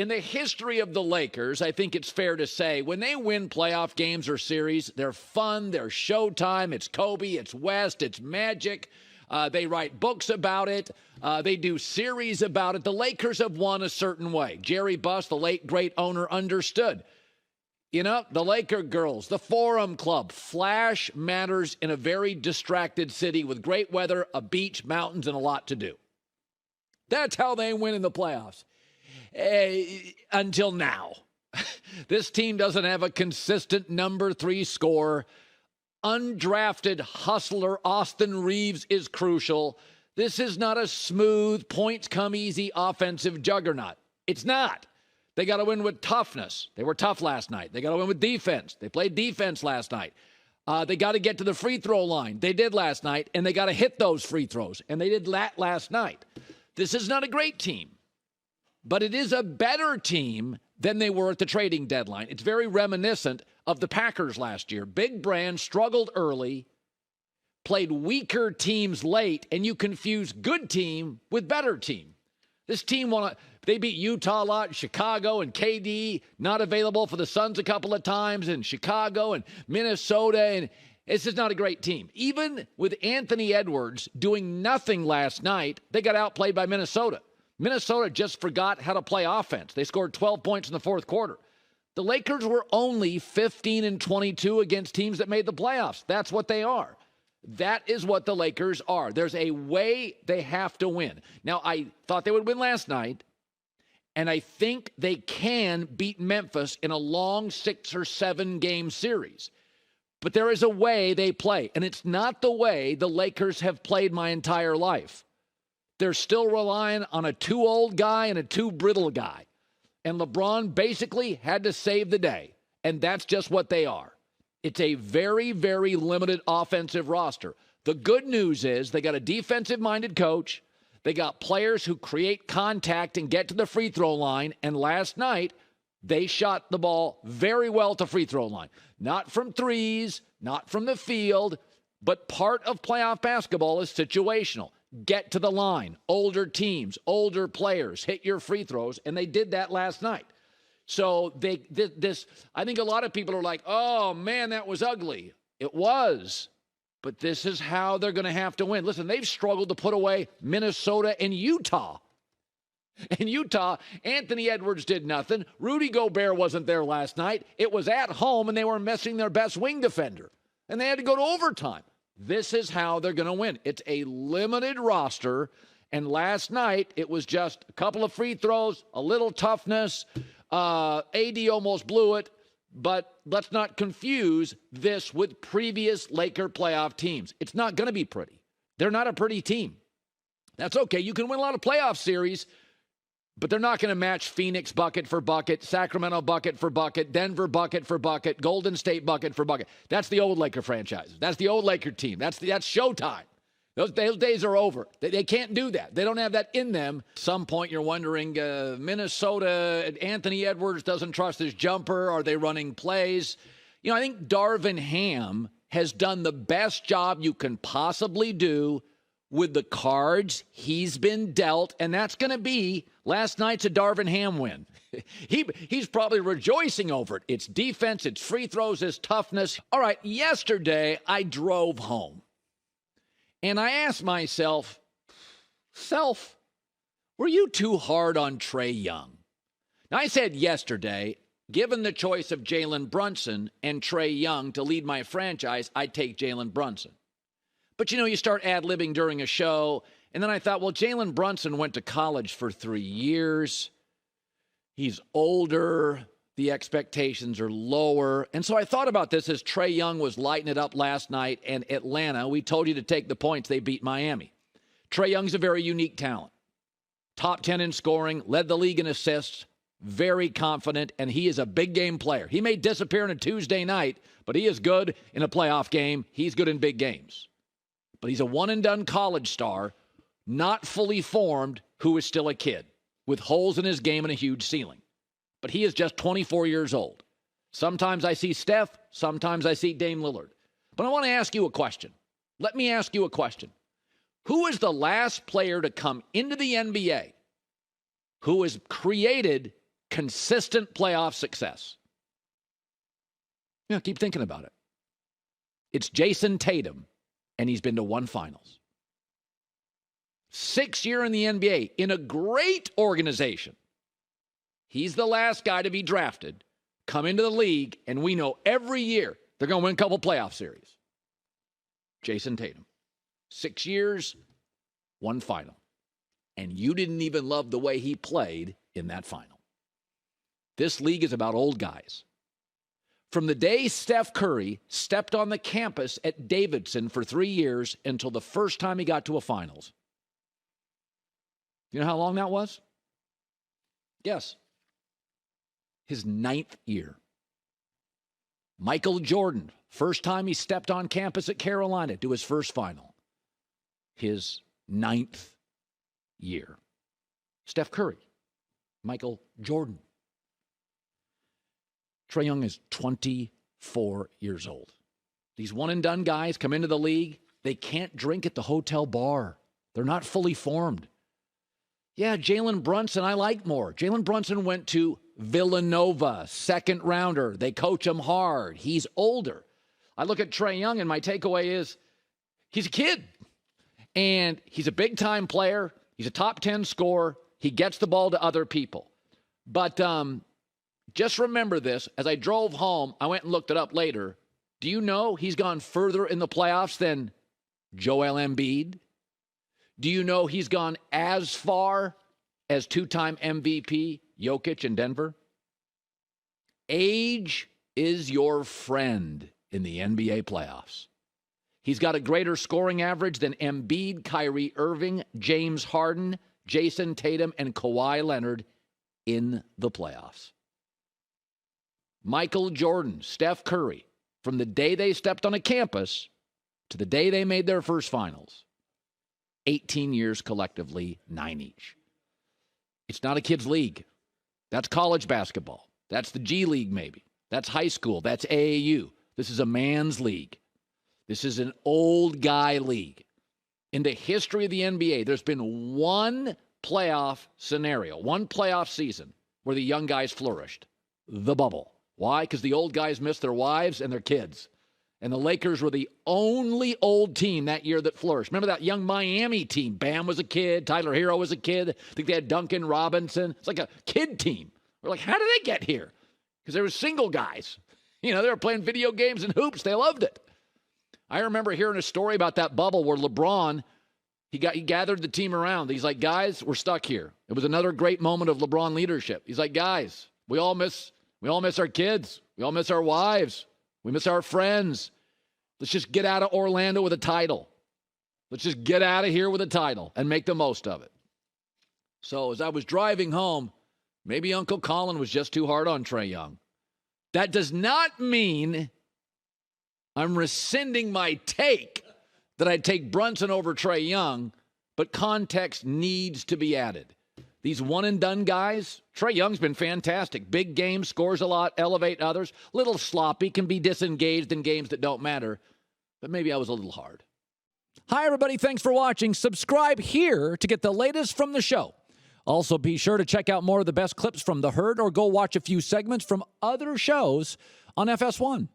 in the history of the Lakers, I think it's fair to say when they win playoff games or series, they're fun, they're Showtime, it's Kobe, it's West, it's Magic. They write books about it. They do series about it. The Lakers have won a certain way. Jerry Buss, the late great owner, understood. You know, the Laker girls, the Forum Club, flash matters in a very distracted city with great weather, a beach, mountains, and a lot to do. That's how they win in the playoffs. Until now. This team doesn't have a consistent number 3 scorer. Undrafted hustler Austin Reeves is crucial. This is not a smooth, points-come-easy offensive juggernaut. It's not. They got to win with toughness. They were tough last night. They got to win with defense. They played defense last night. They got to get to the free throw line. They did last night, and they got to hit those free throws, and they did that last night. This is not a great team, but it is a better team than they were at the trading deadline. It's very reminiscent of the Packers last year. Big brand, struggled early, played weaker teams late, and you confuse good team with better team. This team they beat Utah a lot, Chicago, and KD not available for the Suns a couple of times, and Chicago and Minnesota, and it's just not a great team. Even with Anthony Edwards doing nothing last night, they got outplayed by Minnesota. Minnesota just forgot how to play offense. They scored 12 points in the fourth quarter. The Lakers were only 15-22 against teams that made the playoffs. That's what they are. That is what the Lakers are. There's a way they have to win. Now, I thought they would win last night, and I think they can beat Memphis in a long 6 or 7 game series. But there is a way they play, and it's not the way the Lakers have played my entire life. They're still relying on a too old guy and a too brittle guy. And LeBron basically had to save the day, and that's just what they are. It's a very, very limited offensive roster. The good news is they got a defensive-minded coach. They got players who create contact and get to the free throw line. And last night, they shot the ball very well to free throw line. Not from threes, not from the field, but part of playoff basketball is situational. Get to the line. Older teams, older players, hit your free throws, and they did that last night. So I think a lot of people are like, oh, man, that was ugly. It was. But this is how they're going to have to win. Listen, they've struggled to put away Minnesota and Utah. In Utah, Anthony Edwards did nothing. Rudy Gobert wasn't there last night. It was at home, and they were missing their best wing defender. And they had to go to overtime. This is how they're going to win. It's a limited roster. And last night, it was just a couple of free throws, a little toughness. AD almost blew it. But let's not confuse this with previous Laker playoff teams. It's not going to be pretty. They're not a pretty team. That's okay. You can win a lot of playoff series, but they're not going to match Phoenix bucket for bucket, Sacramento bucket for bucket, Denver bucket for bucket, Golden State bucket for bucket. That's the old Laker franchise. That's the old Laker team. That's Showtime. Those days are over. They can't do that. They don't have that in them. At some point, you're wondering, Minnesota, Anthony Edwards doesn't trust his jumper. Are they running plays? You know, I think Darvin Ham has done the best job you can possibly do with the cards he's been dealt, and that's going to be last night's a Darvin Ham win. He's probably rejoicing over it. It's defense, it's free throws, it's toughness. All right, yesterday I drove home. And I asked myself, were you too hard on Trae Young? Now, I said yesterday, given the choice of Jalen Brunson and Trae Young to lead my franchise, I'd take Jalen Brunson. But, you start ad-libbing during a show, and then I thought, well, Jalen Brunson went to college for 3 years. He's older. The expectations are lower. And so I thought about this as Trae Young was lighting it up last night, and Atlanta, we told you to take the points. They beat Miami. Trae Young's a very unique talent. Top 10 in scoring, led the league in assists, very confident, and he is a big game player. He may disappear on a Tuesday night, but he is good in a playoff game. He's good in big games. But he's a one-and-done college star, not fully formed, who is still a kid, with holes in his game and a huge ceiling. But he is just 24 years old. Sometimes I see Steph, sometimes I see Dame Lillard. But I want to ask you a question. Let me ask you a question. Who is the last player to come into the NBA who has created consistent playoff success. Keep thinking about it. It's Jason Tatum, and he's been to one finals. 6th year in the NBA, in a great organization. He's the last guy to be drafted, come into the league, and we know every year they're going to win a couple playoff series. Jason Tatum. 6 years, one final. And you didn't even love the way he played in that final. This league is about old guys. From the day Steph Curry stepped on the campus at Davidson for 3 years until the first time he got to a finals. You know how long that was? Yes. His 9th year. Michael Jordan, first time he stepped on campus at Carolina to his first final. His 9th year. Steph Curry, Michael Jordan. Trae Young is 24 years old. These one-and-done guys come into the league. They can't drink at the hotel bar. They're not fully formed. Yeah, Jalen Brunson, I like more. Jalen Brunson went to Villanova, 2nd rounder. They coach him hard. He's older. I look at Trae Young, and my takeaway is he's a kid. And he's a big-time player. He's a top 10 scorer. He gets the ball to other people. But just remember this. As I drove home, I went and looked it up later. Do you know he's gone further in the playoffs than Joel Embiid? Do you know he's gone as far as 2-time MVP Jokic in Denver? Age is your friend in the NBA playoffs. He's got a greater scoring average than Embiid, Kyrie Irving, James Harden, Jason Tatum, and Kawhi Leonard in the playoffs. Michael Jordan, Steph Curry, from the day they stepped on a campus to the day they made their first finals, 18 years collectively, 9 each. It's not a kids' league. That's college basketball. That's the G League maybe. That's high school. That's AAU. This is a man's league. This is an old guy league. In the history of the NBA, there's been one playoff scenario, one playoff season where the young guys flourished. The bubble. Why? Because the old guys missed their wives and their kids. And the Lakers were the only old team that year that flourished. Remember that young Miami team? Bam was a kid. Tyler Hero was a kid. I think they had Duncan Robinson. It's like a kid team. We're like, how did they get here? Because they were single guys. They were playing video games and hoops. They loved it. I remember hearing a story about that bubble where LeBron, he gathered the team around. He's like, guys, we're stuck here. It was another great moment of LeBron leadership. He's like, guys, we all miss our kids. We all miss our wives. We miss our friends. Let's just get out of Orlando with a title. Let's just get out of here with a title and make the most of it. So as I was driving home, maybe Uncle Colin was just too hard on Trae Young. That does not mean I'm rescinding my take that I'd take Brunson over Trae Young, but context needs to be added. These one-and-done guys, Trae Young's been fantastic. Big game, scores a lot, elevate others. Little sloppy, can be disengaged in games that don't matter. But maybe I was a little hard. Hi, everybody. Thanks for watching. Subscribe here to get the latest from the show. Also, be sure to check out more of the best clips from The Herd or go watch a few segments from other shows on FS1.